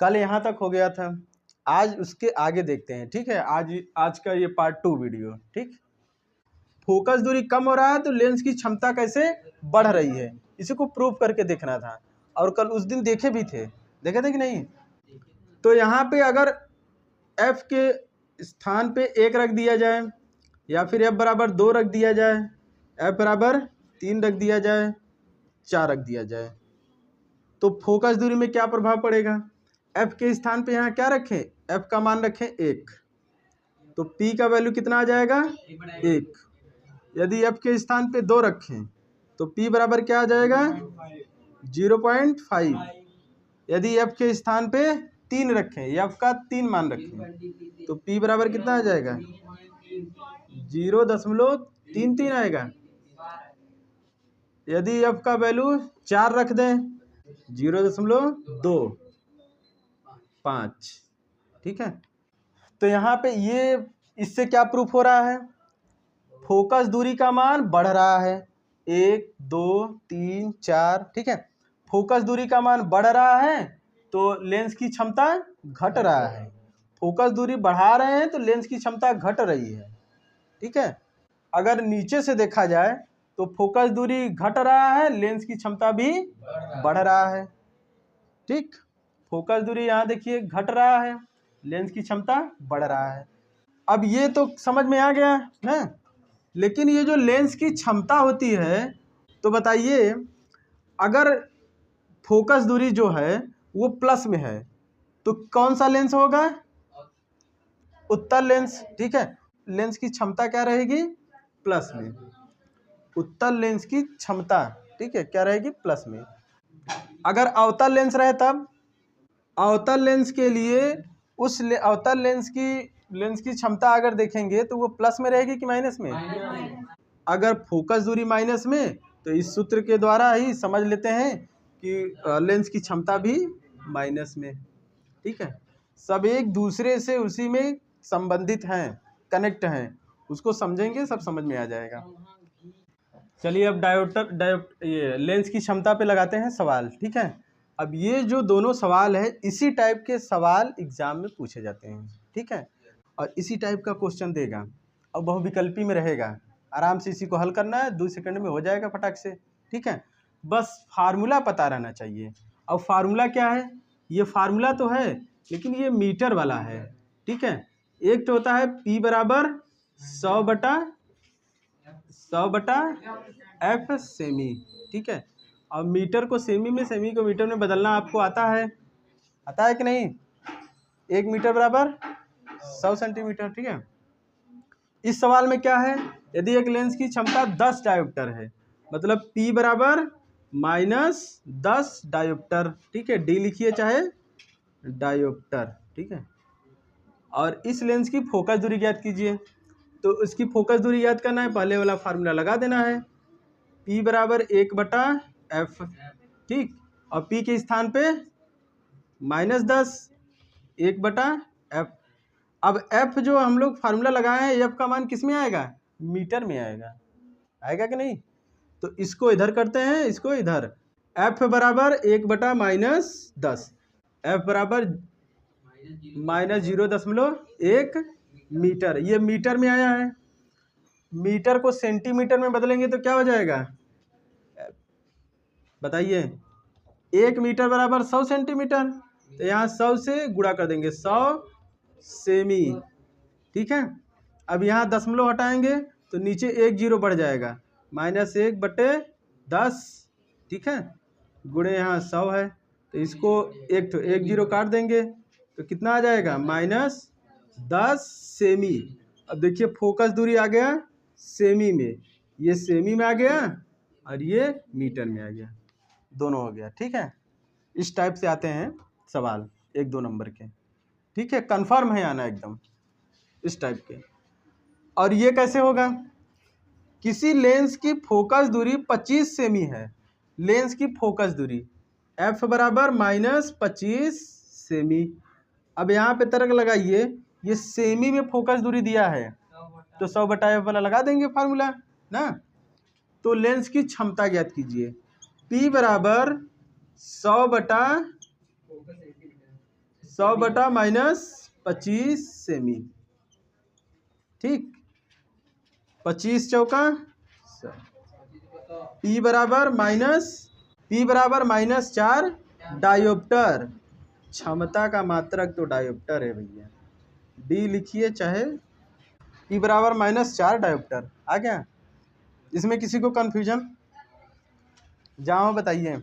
कल यहाँ तक हो गया था, आज उसके आगे देखते हैं। ठीक है, आज का ये पार्ट 2 वीडियो। ठीक, फोकस दूरी कम हो रहा है तो लेंस की क्षमता कैसे बढ़ रही है, इसी को प्रूव करके देखना था। और कल उस दिन देखे भी थे, देखे थे कि नहीं? तो यहाँ पे अगर f के स्थान पे 1 रख दिया जाए, या फिर f बराबर 2 रख दिया जाए, f बराबर 3 रख दिया जाए, 4 रख दिया जाए, तो फोकस दूरी में क्या प्रभाव पड़ेगा? f के स्थान पे यहाँ क्या रखें? f का मान रखें 1, तो p का वैल्यू कितना आ जाएगा? 1। यदि f के स्थान पे 2 रखें तो p बराबर क्या आ जाएगा? 0.5। यदि f के स्थान पे 3 रखें, f का 3 मान रखें, तो p बराबर कितना आ जाएगा? 0.33 आएगा। यदि f का वैल्यू 4 रख दें, 0.25। ठीक है, तो यहाँ पे ये इससे क्या प्रूफ हो रहा है? फोकस दूरी का मान बढ़ रहा है, 1 2 3 4। ठीक है, फोकस दूरी का मान बढ़ रहा है तो लेंस की क्षमता घट रहा है। फोकस दूरी बढ़ा रहे हैं तो लेंस की क्षमता घट रही है। ठीक है, अगर नीचे से देखा जाए तो फोकस दूरी घट रहा है, लेंस की क्षमता भी बढ़ रहा है। ठीक, फोकस दूरी यहाँ देखिए घट रहा है, लेंस की क्षमता बढ़ रहा है। अब ये तो समझ में आ गया ना, लेकिन ये जो लेंस की क्षमता होती है, तो बताइए अगर फोकस दूरी जो है वो प्लस में है तो कौन सा लेंस होगा? उत्तल लेंस। ठीक है, लेंस की क्षमता क्या रहेगी? प्लस में। उत्तल लेंस की क्षमता, ठीक है, क्या रहेगी? प्लस में। अगर अवतल लेंस रहे तब अवतल लेंस के लिए उस अवतल लेंस की क्षमता अगर देखेंगे तो वो प्लस में रहेगी कि माइनस में? अगर फोकस दूरी माइनस में तो इस सूत्र के द्वारा ही समझ लेते हैं कि लेंस की क्षमता भी माइनस में। ठीक है, सब एक दूसरे से उसी में संबंधित हैं, कनेक्ट हैं, उसको समझेंगे सब समझ में आ जाएगा। चलिए अब ये लेंस की क्षमता पे लगाते हैं सवाल। ठीक है, अब ये जो दोनों सवाल है इसी टाइप के सवाल एग्जाम में पूछे जाते हैं। ठीक है, और इसी टाइप का क्वेश्चन देगा और बहुविकल्पी में रहेगा। आराम से इसी को हल करना है, 2 सेकंड में हो जाएगा फटाक से। ठीक है, बस फार्मूला पता रहना चाहिए। अब फार्मूला क्या है? ये फार्मूला तो है लेकिन ये मीटर वाला है। ठीक है, एक तो होता है P बराबर 100/f सेमी। ठीक है, और मीटर को सेमी में, सेमी को मीटर में बदलना आपको आता है कि नहीं? 1 मीटर बराबर 100 सेंटीमीटर। ठीक है, इस सवाल में क्या है? यदि एक लेंस की क्षमता 10 डायोप्टर है, मतलब P बराबर -10 डायोप्टर। ठीक है, D लिखिए चाहे डायोप्टर। ठीक है, और इस लेंस की फोकस दूरी ज्ञात कीजिए। तो उसकी फोकस दूरी याद करना है, पहले वाला फार्मूला लगा देना है, P बराबर 1/f। ठीक, और P के स्थान पे -10 1/f। अब f जो हम लोग फार्मूला लगाए हैं, f का मान किस में आएगा? मीटर में आएगा। आएगा कि नहीं? तो इसको इधर करते हैं, इसको इधर। f बराबर 1/-10, f बराबर -0.1 मीटर। ये मीटर में आया है, मीटर को सेंटीमीटर में बदलेंगे तो क्या हो जाएगा? बताइए, 1 मीटर बराबर 100 सेंटीमीटर, तो यहाँ 100 से गुणा कर देंगे, 100 सेमी। ठीक है, अब यहाँ दशमलव हटाएंगे तो नीचे 1 जीरो बढ़ जाएगा, -1/10। ठीक है, गुणे यहाँ 100 है तो इसको एक जीरो काट देंगे तो कितना आ जाएगा? -10 सेमी। अब देखिए फोकस दूरी आ गया सेमी में, ये सेमी में आ गया और ये मीटर में आ गया, दोनों हो गया। ठीक है, इस टाइप से आते हैं सवाल 1-2 नंबर के। ठीक है, कंफर्म है आना एकदम इस टाइप के। और ये कैसे होगा? किसी लेंस की फोकस दूरी 25 सेमी है, लेंस की फोकस दूरी f बराबर -25 सेमी। अब यहाँ पे तर्क लगाइए, ये सेमी में फोकस दूरी दिया है तो 100/f वाला लगा देंगे फार्मूला ना। तो लेंस की क्षमता ज्ञात कीजिए, P बराबर 100/, 100/-25 सेमी। ठीक, 25 चौका 100। P बराबर -4 डायोप्टर। क्षमता का मात्रक तो डायोप्टर है भैया, डी लिखिए चाहे। P बराबर -4 डायोप्टर आ गया। इसमें किसी को कन्फ्यूजन? जाओ बताइए।